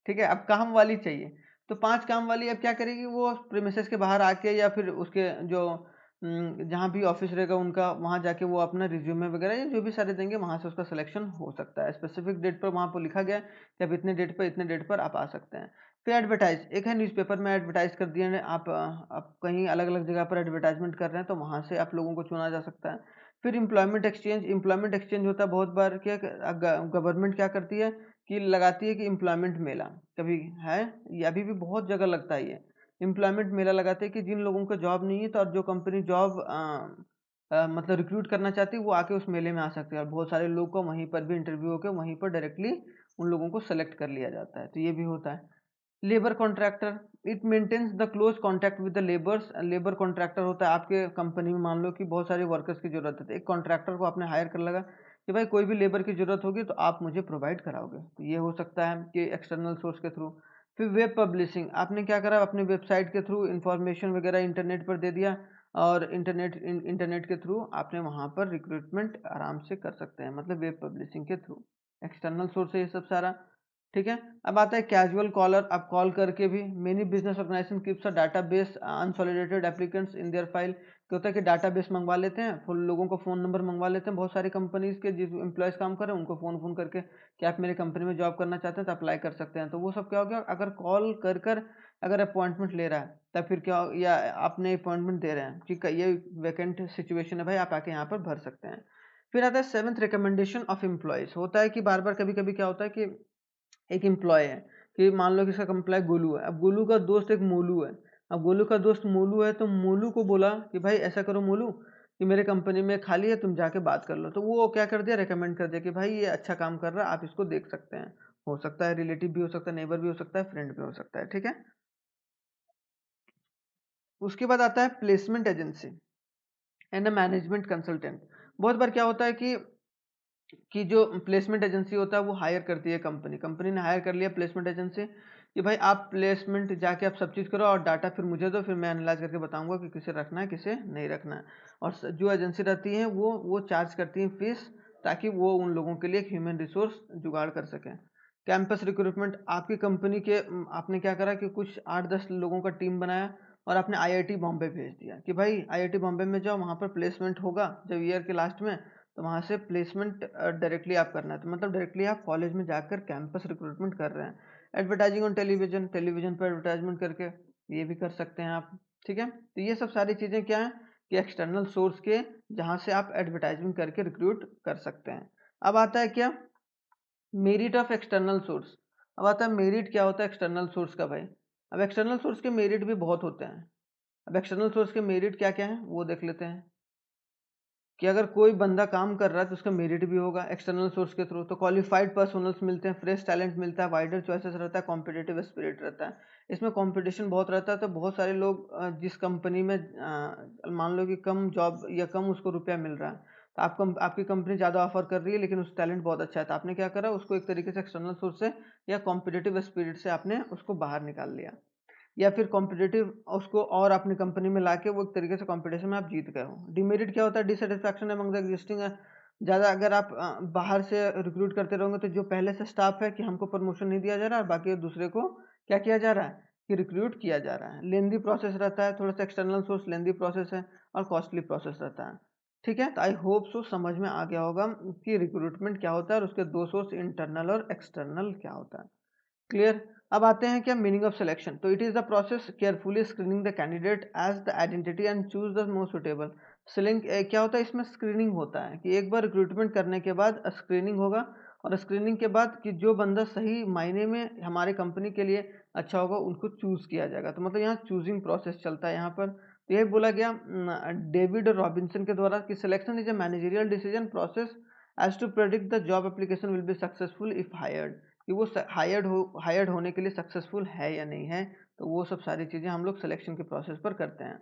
ठीक है, अब काम वाली चाहिए, तो 5 काम वाली अब क्या करेगी, वो प्रीमिसेस के बाहर आके या फिर उसके जो जहाँ भी ऑफिस रहेगा उनका, वहाँ जाके वो अपना रिज्यूमे वगैरह या जो भी सारे देंगे, वहाँ से उसका सिलेक्शन हो सकता है। स्पेसिफिक डेट पर वहाँ पर लिखा गया है कि अब इतने डेट पर इतने डेट पर आप आ सकते हैं। फिर एडवर्टाइज, एक है न्यूज़पेपर में एडवर्टाइज कर दिया, आप कहीं अलग अलग जगह पर एडवर्टाइजमेंट कर रहे हैं तो वहाँ से आप लोगों को चुना जा सकता है। फिर एम्प्लॉयमेंट एक्सचेंज होता है बहुत बार। क्या गवर्नमेंट क्या करती है कि लगाती है कि एम्प्लॉयमेंट मेला, कभी है, ये अभी भी बहुत जगह लगता है। ये एम्प्लॉयमेंट मेला लगाते हैं कि जिन लोगों को जॉब नहीं है तो, और जो कंपनी जॉब मतलब रिक्रूट करना चाहती है वो आके उस मेले में आ सकते हैं, और बहुत सारे लोग को वहीं पर भी इंटरव्यू होकर वहीं पर डायरेक्टली उन लोगों को सेलेक्ट कर लिया जाता है। तो ये भी होता है। Labour contractor, it maintains the close contact with the labours. Labour contractor होता है आपके कंपनी में, मान लो कि बहुत सारे वर्कर्स की जरूरत है, तो एक कॉन्ट्रैक्टर को आपने हायर कर लगा कि भाई कोई भी लेबर की जरूरत होगी तो आप मुझे प्रोवाइड कराओगे। तो ये हो सकता है कि एक्सटर्नल सोर्स के थ्रू। फिर वेब पब्लिशिंग, आपने क्या करा, अपने वेबसाइट के थ्रू इंफॉर्मेशन वगैरह इंटरनेट पर दे दिया, और इंटरनेट के थ्रू आपने वहां पर रिक्रूटमेंट आराम से कर सकते हैं, मतलब वेब पब्लिशिंग के थ्रू। एक्सटर्नल सोर्स है ये सब सारा। ठीक है। अब आता है कैजुअल कॉलर, आप कॉल करके भी। Many business organisation keeps a database unsolicited applicants in their file. क्या होता है कि डाटाबेस मंगवा लेते हैं, फुल लोगों को फ़ोन नंबर मंगवा लेते हैं, बहुत सारी कंपनीज के जिस एम्प्लॉयज़ काम कर रहे हैं उनको फ़ोन करके कि आप मेरे कंपनी में जॉब करना चाहते हैं तो अप्लाई कर सकते हैं। तो वो सब क्या हो गया, अगर कॉल कर अगर अपॉइंटमेंट ले रहा है तब फिर क्या या आपने अपॉइंटमेंट दे रहे हैं कि ये वैकेंट सिचुएशन है भाई, आप आके यहाँ पर भर सकते हैं। फिर आता है सेवंथ, रिकमेंडेशन ऑफ एम्प्लॉयज़। होता है कि बार बार कभी कभी क्या होता है कि एक एम्प्लॉय है, कि मान लो कि इसका एम्प्लॉय गोलू है, अब गोलू का दोस्त एक मोलू है। अब गोलू का दोस्त मोलू है तो मोलू को बोला कि भाई ऐसा करो मोलू कि मेरे कंपनी में खाली है, तुम जाके बात कर लो। तो वो क्या कर दिया, रेकमेंड कर दिया कि भाई ये अच्छा काम कर रहा है, आप इसको देख सकते हैं। हो सकता है रिलेटिव भी हो सकता है, नेबर भी हो सकता है, फ्रेंड भी हो सकता है। ठीक है। उसके बाद आता है placement agency and management consultant. बहुत बार क्या होता है कि जो प्लेसमेंट एजेंसी होता है वो हायर करती है, कंपनी ने हायर कर लिया प्लेसमेंट एजेंसी कि भाई आप प्लेसमेंट जाके आप सब चीज़ करो और डाटा फिर मुझे दो, फिर मैं एनालाइज करके बताऊंगा कि किसे रखना है किसे नहीं रखना है। और जो एजेंसी रहती है वो चार्ज करती है फीस, ताकि वो उन लोगों के लिए एक ह्यूमन रिसोर्स जुगाड़ कर सकें। कैंपस रिक्रूटमेंट, आपकी कंपनी के आपने क्या करा कि कुछ 8-10 लोगों का टीम बनाया और आपने आईआईटी बॉम्बे भेज दिया कि भाई आईआईटी बॉम्बे में जाओ, वहाँ पर प्लेसमेंट होगा जब ईयर के लास्ट में, तो वहाँ से प्लेसमेंट डायरेक्टली आप करना है। तो मतलब डायरेक्टली आप कॉलेज में जाकर कैंपस रिक्रूटमेंट कर रहे हैं। एडवर्टाइजिंग ऑन टेलीविजन, टेलीविजन पर एडवर्टाइजमेंट करके ये भी कर सकते हैं आप। ठीक है। तो ये सब सारी चीज़ें क्या है कि एक्सटर्नल सोर्स के, जहाँ से आप एडवर्टाइजमेंट करके रिक्रूट कर सकते हैं। अब आता है क्या, मेरिट ऑफ एक्सटर्नल सोर्स। अब आता है मेरिट क्या होता है एक्सटर्नल सोर्स का भाई। अब एक्सटर्नल सोर्स के मेरिट भी बहुत होते हैं। अब एक्सटर्नल सोर्स के मेरिट क्या क्या है वो देख लेते हैं कि अगर कोई बंदा काम कर रहा है तो उसका मेरिट भी होगा एक्सटर्नल सोर्स के थ्रू। तो क्वालिफाइड पर्सनल्स मिलते हैं, फ्रेश टैलेंट मिलता है, वाइडर चॉइसेस रहता है, कॉम्पिटिटिव स्पिरिट रहता है। इसमें कंपटीशन बहुत रहता है, तो बहुत सारे लोग जिस कंपनी में मान लो कि कम जॉब या कम उसको रुपया मिल रहा है, तो आपकी कंपनी ज़्यादा ऑफर कर रही है लेकिन उस टैलेंट बहुत अच्छा है, तो आपने क्या करा, उसको एक तरीके से एक्सटर्नल सोर्स से या कॉम्पिटिटिव स्पिरिट से आपने उसको बाहर निकाल लिया, या फिर कॉम्पिटिटिव उसको और अपनी कंपनी में लाके वो एक तरीके से कंपटीशन में आप जीत गए हो। डिमेरिट क्या होता है, डिससेटिस्फैक्शन अमंग द एग्जिस्टिंग। ज़्यादा अगर आप बाहर से रिक्रूट करते रहोगे तो जो पहले से स्टाफ है कि हमको प्रमोशन नहीं दिया जा रहा है, बाकी दूसरे को क्या किया जा रहा है कि रिक्रूट किया जा रहा है। लेंदी प्रोसेस रहता है, थोड़ा सा एक्सटर्नल सोर्स लेंदी प्रोसेस है और कॉस्टली प्रोसेस रहता है। ठीक है। तो आई होप सो समझ में आ गया होगा कि रिक्रूटमेंट क्या होता है और उसके दो सोर्स इंटरनल और एक्सटर्नल क्या होता है। क्लियर। अब आते हैं क्या मीनिंग ऑफ सिलेक्शन। तो it is the process carefully screening the candidate as the identity and choose the most suitable. सिलिंग क्या होता है, इसमें स्क्रीनिंग होता है कि एक बार रिक्रूटमेंट करने के बाद स्क्रीनिंग होगा, और स्क्रीनिंग के बाद कि जो बंदा सही मायने में हमारे कंपनी के लिए अच्छा होगा उनको चूज किया जाएगा। तो मतलब यहाँ चूजिंग प्रोसेस चलता है यहाँ पर। तो यही बोला गया डेविड रॉबिन्सन के द्वारा कि selection is a managerial decision process as to predict the job application will be successful if hired, कि वो हायर्ड होने के लिए सक्सेसफुल है या नहीं है। तो वो सब सारी चीज़ें हम लोग सिलेक्शन के प्रोसेस पर करते हैं।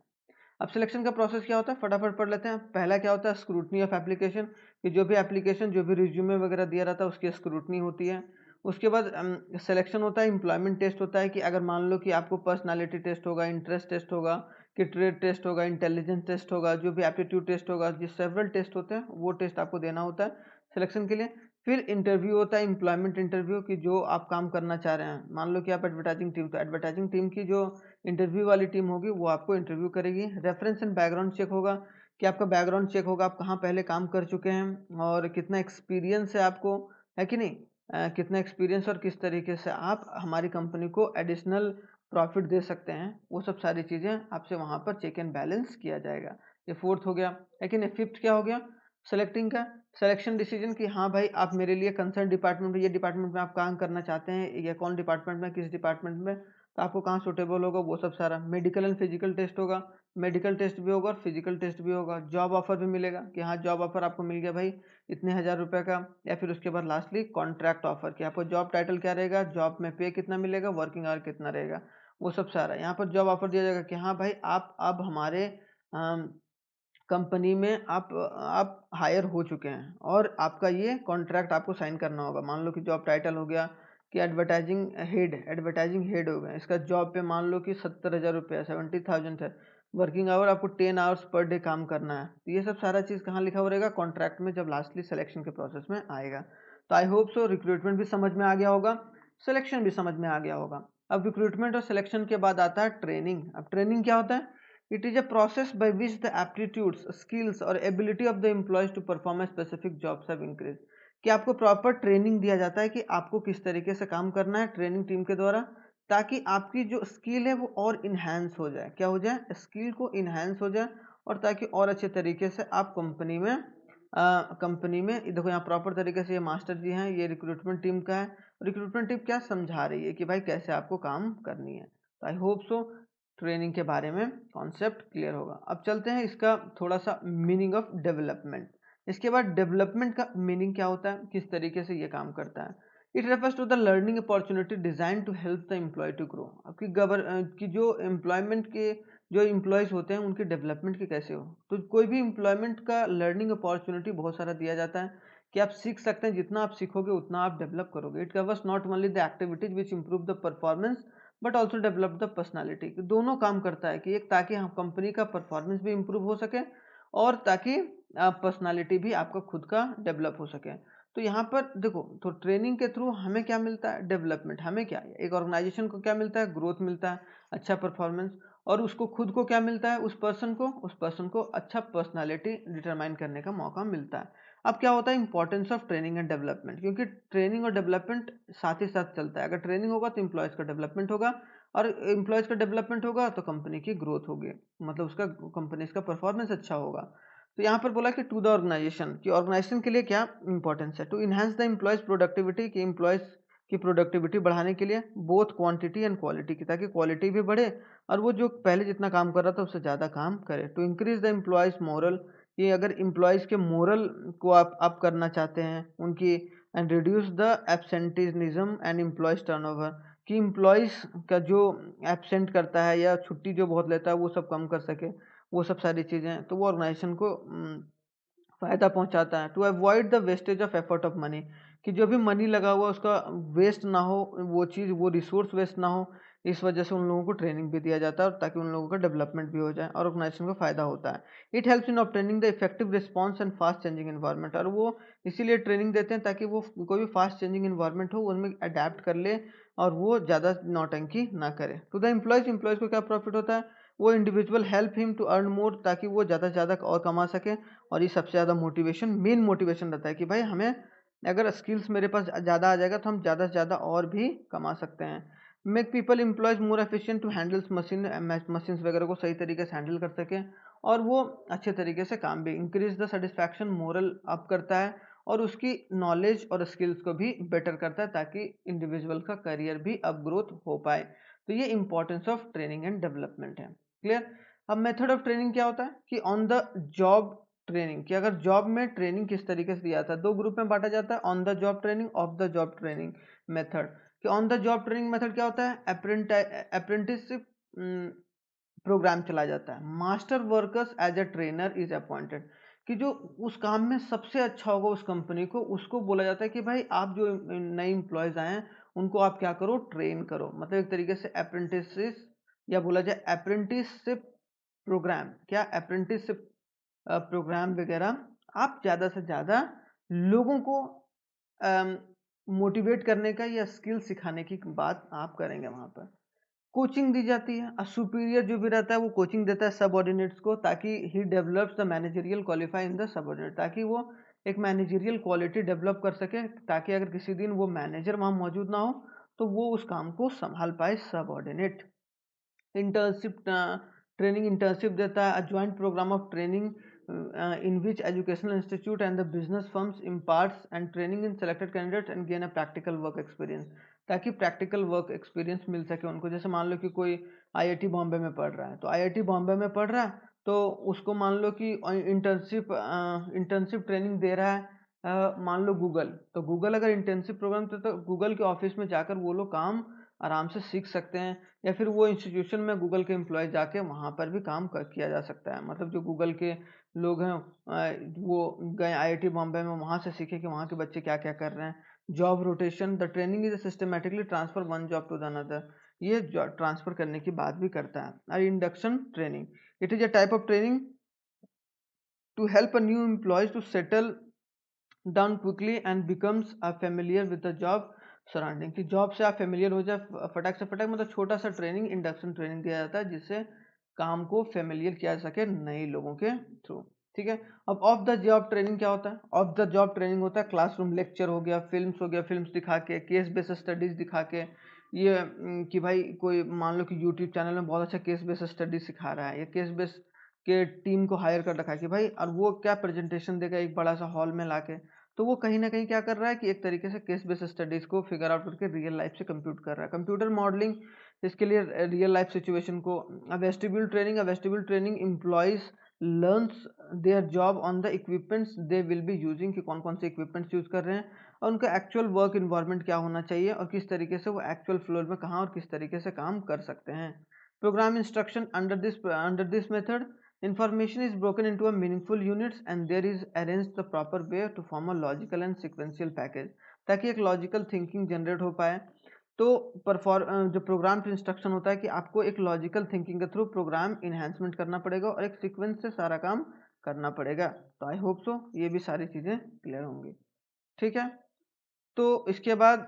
अब सिलेक्शन का प्रोसेस क्या होता है फटाफट पढ़ लेते हैं। पहला क्या होता है, स्क्रूटनी ऑफ एप्लीकेशन, कि जो भी एप्लीकेशन जो भी रिज्यूमे वगैरह दिया रहता है उसकी स्क्रूटनी होती है। उसके बाद सिलेक्शन होता है, एम्प्लॉयमेंट टेस्ट होता है कि अगर मान लो कि आपको पर्सनालिटी टेस्ट होगा, इंटरेस्ट टेस्ट होगा, कि ट्रेड टेस्ट होगा, इंटेलिजेंस टेस्ट होगा, जो भी एप्टीट्यूड टेस्ट होगा, जो सेवरल टेस्ट होते हैं वो टेस्ट आपको देना होता है सिलेक्शन के लिए। फिर इंटरव्यू होता है, एम्प्लॉयमेंट इंटरव्यू, कि जो आप काम करना चाह रहे हैं, मान लो कि आप एडवर्टाइजिंग टीम, तो एडवर्टाइजिंग टीम की जो इंटरव्यू वाली टीम होगी वो आपको इंटरव्यू करेगी। रेफरेंस एंड बैकग्राउंड चेक होगा कि आपका बैकग्राउंड चेक होगा, आप कहाँ पहले काम कर चुके हैं और कितना एक्सपीरियंस है आपको, है कि नहीं, कितना एक्सपीरियंस और किस तरीके से आप हमारी कंपनी को एडिशनल प्रॉफिट दे सकते हैं, वो सब सारी चीज़ें आपसे वहाँ पर चेक एंड बैलेंस किया जाएगा। ये फोर्थ हो गया। है कि नहीं। फिफ्थ क्या हो गया, सेलेक्टिंग का सिलेक्शन डिसीजन कि हाँ भाई आप मेरे लिए कंसर्न डिपार्टमेंट में, ये डिपार्टमेंट में आप काम करना चाहते हैं या कौन डिपार्टमेंट में, किस डिपार्टमेंट में, तो आपको कहाँ सूटेबल होगा वो सब सारा। मेडिकल एंड फिजिकल टेस्ट होगा, मेडिकल टेस्ट भी होगा और फिजिकल टेस्ट भी होगा। जॉब ऑफर भी मिलेगा कि हाँ जॉब ऑफर आपको मिल गया भाई इतने हज़ार रुपये का। या फिर उसके बाद लास्टली कॉन्ट्रैक्ट ऑफर कि आपको जॉब टाइटल क्या रहेगा, जॉब में पे कितना मिलेगा, वर्किंग आवर कितना रहेगा, वो सब सारा। यहाँ पर जॉब ऑफर दिया जाएगा कि हाँ भाई आप अब हमारे कंपनी में आप हायर हो चुके हैं और आपका ये कॉन्ट्रैक्ट आपको साइन करना होगा। मान लो कि जॉब टाइटल हो गया कि एडवर्टाइजिंग हेड हो गया, इसका जॉब पे मान लो कि 70,000 रुपये 70,000 है। वर्किंग आवर आपको 10 आवर्स पर डे काम करना है। तो ये सब सारा चीज़ कहाँ लिखा हुआ रहेगा, कॉन्ट्रैक्ट में जब लास्टली सिलेक्शन के प्रोसेस में आएगा। तो आई होप सो रिक्रूटमेंट भी समझ में आ गया होगा, सिलेक्शन भी समझ में आ गया होगा। अब रिक्रूटमेंट और सिलेक्शन के बाद आता है ट्रेनिंग। अब ट्रेनिंग क्या होता है? It is a process by which the aptitudes, skills और ability of the employees to perform a specific jobs have increased। कि आपको प्रॉपर ट्रेनिंग दिया जाता है कि आपको किस तरीके से काम करना है ट्रेनिंग टीम के द्वारा, ताकि आपकी जो स्किल है वो और इन्हांस हो जाए। क्या हो जाए? स्किल को इन्हांस हो जाए और ताकि और अच्छे तरीके से आप कंपनी में देखो यहाँ प्रॉपर तरीके से ये मास्टर जी हैं, ये रिक्रूटमेंट टीम का है। रिक्रूटमेंट टीम क्या समझा रही है कि भाई कैसे आपको काम करनी है। तो आई होप सो ट्रेनिंग के बारे में कॉन्सेप्ट क्लियर होगा। अब चलते हैं इसका थोड़ा सा मीनिंग ऑफ डेवलपमेंट। इसके बाद डेवलपमेंट का मीनिंग क्या होता है, किस तरीके से ये काम करता है। It refers to the learning opportunity design to help the employee to grow. आपकी की जो एम्प्लॉयमेंट के जो एम्प्लॉयज़ होते हैं उनकी डेवलपमेंट की कैसे हो। तो कोई भी एम्प्लॉयमेंट का लर्निंग अपॉर्चुनिटी बहुत सारा दिया जाता है कि आप सीख सकते हैं, जितना आप सीखोगे उतना आप डेवलप करोगे। It covers not only the activities which improve the performance but also develop the personality. दोनों काम करता है कि एक ताकि हम कंपनी का परफॉर्मेंस भी इम्प्रूव हो सके और ताकि पर्सनालिटी भी आपका खुद का डेवलप हो सके। तो यहाँ पर देखो, तो ट्रेनिंग के थ्रू हमें क्या मिलता है, डेवलपमेंट। हमें क्या, एक ऑर्गेनाइजेशन को क्या मिलता है, ग्रोथ मिलता है, अच्छा परफॉर्मेंस। और उसको खुद को क्या मिलता है, उस पर्सन को अच्छा पर्सनालिटी डिटरमाइन करने का मौका मिलता है। अब क्या होता है importance of training and development, क्योंकि ट्रेनिंग और डेवलपमेंट साथ ही साथ चलता है। अगर ट्रेनिंग होगा तो एम्प्लॉयज़ का डेवलपमेंट होगा और एम्प्लॉयज़ का डेवलपमेंट होगा तो कंपनी की ग्रोथ होगी, मतलब उसका कंपनी का परफॉर्मेंस अच्छा होगा। तो यहाँ पर बोला कि टू द ऑर्गेनाइजेशन, कि ऑर्गेनाइजेशन के लिए क्या इंपॉर्टेंस है, to enhance the employees productivity, कि एम्प्लॉयज़ की प्रोडक्टिविटी बढ़ाने के लिए, बोथ क्वांटिटी एंड क्वालिटी की, ताकि क्वालिटी भी बढ़े और वो जो पहले जितना काम कर रहा था उससे ज़्यादा काम करे। To increase the employees moral, कि अगर एम्प्लॉयज़ के मोरल को आप अप करना चाहते हैं उनकी, and reduce the absenteeism and employees turnover, कि एम्प्लॉयज़ का जो एब्सेंट करता है या छुट्टी जो बहुत लेता है वो सब कम कर सके, वो सब सारी चीज़ें। तो वो ऑर्गेनाइजेशन को फ़ायदा पहुंचाता है। To avoid the wastage of effort of money, कि जो भी मनी लगा हुआ उसका वेस्ट ना हो, वो चीज़ वो रिसोर्स वेस्ट ना हो। इस वजह से उन लोगों को ट्रेनिंग भी दिया जाता है और ताकि उन लोगों का डेवलपमेंट भी हो जाए और ऑर्गेनाइजेशन को फ़ायदा होता है। It helps in obtaining the effective response and fast changing environment, और वो इसीलिए ट्रेनिंग देते हैं ताकि वो कोई भी फास्ट चेंजिंग इन्वायरमेंट हो उनमें अडेप्ट कर ले और वो ज़्यादा नौटंकी ना करे। टू द एम्प्लॉयज़ को क्या प्रॉफिट होता है, वो individual help him to earn more, ताकि वो ज़्यादा से ज़्यादा और कमा सके। और ये सबसे ज़्यादा मोटिवेशन, मेन मोटिवेशन रहता है कि भाई हमें अगर स्किल्स मेरे पास ज़्यादा आ जाएगा तो हम ज़्यादा से ज़्यादा और भी कमा सकते हैं। Make people employees more efficient to handles machines वगैरह को सही तरीके से हैंडल कर सकें और वो अच्छे तरीके से काम भी। Increase the satisfaction, moral up करता है और उसकी नॉलेज और स्किल्स को भी बेटर करता है ताकि इंडिविजुअल का करियर भी अप ग्रोथ हो पाए। तो ये importance of training and development है। क्लियर। अब मेथड ऑफ ट्रेनिंग क्या होता है कि ऑन द जॉब ट्रेनिंग, कि अगर जॉब में ट्रेनिंग किस तरीके से दिया था, दो ग्रुप में बांटा जाता है, on the job training, off the job training method. कि on the job training method क्या होता है, अप्रेंटिसशिप प्रोग्राम चला जाता है। Master workers as a trainer is appointed, कि जो उस काम में सबसे अच्छा होगा उस कंपनी को, उसको बोला जाता है कि भाई आप जो नए एम्प्लॉयज आए हैं उनको आप क्या करो, ट्रेन करो। मतलब एक तरीके से अप्रेंटिस या बोला जाए अप्रेंटिसशिप प्रोग्राम, क्या अप्रेंटिसशिप प्रोग्राम वगैरह आप ज़्यादा से ज़्यादा लोगों को मोटिवेट करने का या स्किल सिखाने की बात आप करेंगे वहाँ पर। कोचिंग दी जाती है, सुपीरियर जो भी रहता है वो कोचिंग देता है सबऑर्डिनेट्स को, ताकि he develops the managerial qualify in the subordinate, ताकि वो एक मैनेजरियल क्वालिटी डेवलप कर सके, ताकि अगर किसी दिन वो मैनेजर वहाँ मौजूद ना हो तो वो उस काम को संभाल पाए सबऑर्डिनेट। इंटर्नशिप ट्रेनिंग इंटर्नशिप देता है, joint programme of training in which educational institute and the business firms imparts and training in selected candidates and gain a practical work experience, ताकि प्रैक्टिकल वर्क एक्सपीरियंस मिल सके उनको। जैसे मान लो कि कोई आईआईटी बॉम्बे में पढ़ रहा है, तो आईआईटी बॉम्बे में पढ़ रहा है तो उसको मान लो कि इंटर्नशिप ट्रेनिंग दे रहा है मान लो गूगल, तो गूगल अगर इंटर्नशिप प्रोग्राम तो गूगल के ऑफिस में जाकर वो लोग काम आराम से सीख सकते हैं, या फिर वो इंस्टीट्यूशन में गूगल के एम्प्लॉय जाके वहाँ पर भी काम किया जा सकता है। मतलब जो गूगल के लोग हैं वो गए आईआईटी बॉम्बे में, वहाँ से सीखे कि वहाँ के बच्चे क्या क्या कर रहे हैं। Job rotation, the training is systematically transfer one job to the another, ये ट्रांसफर करने की बात भी करता है। और induction training, it is a type of training to help a new employees to settle down quickly and becomes a familiar with the job surrounding, कि जॉब से आप फेमिलियर हो जाए फटाक से फटाक। मतलब छोटा सा ट्रेनिंग, इंडक्शन ट्रेनिंग दिया जाता है जिससे काम को फेमिलियर किया जा सके नए लोगों के थ्रू। ठीक है। अब ऑफ द जॉब ट्रेनिंग क्या होता है? ऑफ द जॉब ट्रेनिंग होता है क्लासरूम लेक्चर हो गया, फिल्म्स हो गया, फिल्म्स दिखा के, केस बेस्ड स्टडीज दिखा के, ये कि भाई कोई मान लो कि यूट्यूब चैनल में बहुत अच्छा केस बेस्ड स्टडी सिखा रहा है, या केस बेस्ड के टीम को हायर कर रखा है कि भाई, और वो क्या प्रेजेंटेशन देगा एक बड़ा सा हॉल में लाके, तो वो कहीं ना कहीं क्या कर रहा है कि एक तरीके से केस बेस्ड स्टडीज को फिगर आउट करके रियल लाइफ से कंप्यूट कर रहा है। कंप्यूटर मॉडलिंग, इसके लिए रियल लाइफ सिचुएशन को। Vestibule training, vestibule training employees learns their job on the equipments they will be using, कि कौन कौन से इक्विपमेंट्स यूज कर रहे हैं और उनका एक्चुअल वर्क इन्वायरमेंट क्या होना चाहिए और किस तरीके से वो एक्चुअल फ्लोर में कहाँ और किस तरीके से काम कर सकते हैं। Programme instruction, under this method information is broken into a meaningful units and there is arranged the proper way to form a logical and sequential package, ताकि एक लॉजिकल थिंकिंग जनरेट हो पाए। तो जो प्रोग्राम इंस्ट्रक्शन होता है कि आपको एक लॉजिकल थिंकिंग के थ्रू प्रोग्राम इन्हांसमेंट करना पड़ेगा और एक सीक्वेंस से सारा काम करना पड़ेगा। तो आई होप सो ये भी सारी चीजें क्लियर होंगी। ठीक है, तो इसके बाद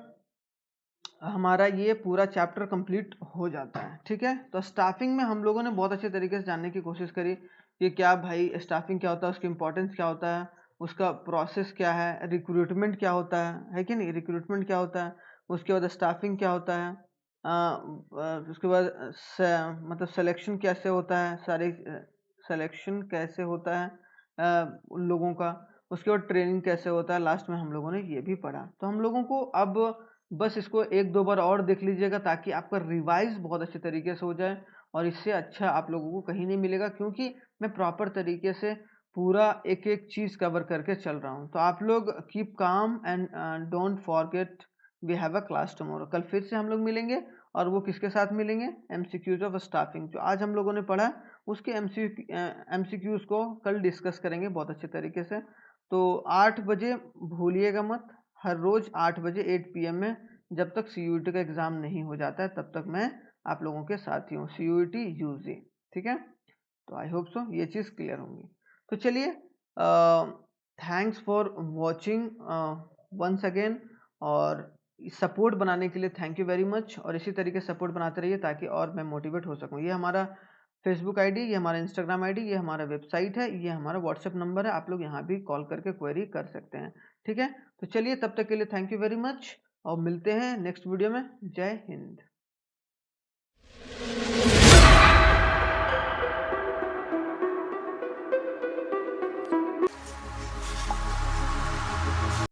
हमारा ये पूरा चैप्टर कंप्लीट हो जाता है। ठीक है, तो स्टाफिंग में हम लोगों ने बहुत अच्छे तरीके से जानने की कोशिश करी कि क्या भाई स्टाफिंग क्या होता है, उसकी इंपॉर्टेंस क्या होता है, उसका प्रोसेस क्या है, रिक्रूटमेंट क्या होता है कि नहीं, रिक्रूटमेंट क्या होता है, उसके बाद स्टाफिंग क्या होता है, उसके बाद मतलब सिलेक्शन कैसे होता है, सारे सिलेक्शन कैसे होता है उन लोगों का, उसके बाद ट्रेनिंग कैसे होता है, लास्ट में हम लोगों ने ये भी पढ़ा। तो हम लोगों को अब बस इसको एक दो बार और देख लीजिएगा ताकि आपका रिवाइज बहुत अच्छे तरीके से हो जाए, और इससे अच्छा आप लोगों को कहीं नहीं मिलेगा, क्योंकि मैं प्रॉपर तरीके से पूरा एक एक चीज कवर करके चल रहा हूँ। तो आप लोग कीप काम and don't forget we have a class tomorrow. कल फिर से हम लोग मिलेंगे, और वो किसके साथ मिलेंगे? MCQs of staffing. जो आज हम लोगों ने पढ़ा उसके एमसीक्यूज को कल डिस्कस करेंगे बहुत अच्छे तरीके से। तो 8 बजे भूलिएगा मत, हर रोज 8 बजे 8 PM में, जब तक सीयूईटी का एग्जाम नहीं हो जाता है तब तक मैं आप लोगों के साथ ही हूँ, सीयूईटी यूजी। ठीक है, तो आई होप सो ये चीज़ क्लियर होंगी। तो चलिए, thanks for watching once again, और सपोर्ट बनाने के लिए थैंक यू वेरी मच, और इसी तरीके सपोर्ट बनाते रहिए ताकि और मैं मोटिवेट हो सकूँ। ये हमारा फेसबुक आईडी, ये हमारा इंस्टाग्राम आईडी, ये हमारा वेबसाइट है, ये हमारा व्हाट्सएप नंबर है, आप लोग यहाँ भी कॉल करके क्वेरी कर सकते हैं। ठीक है, तो चलिए तब तक के लिए थैंक यू वेरी मच, और मिलते हैं नेक्स्ट वीडियो में। जय हिंद।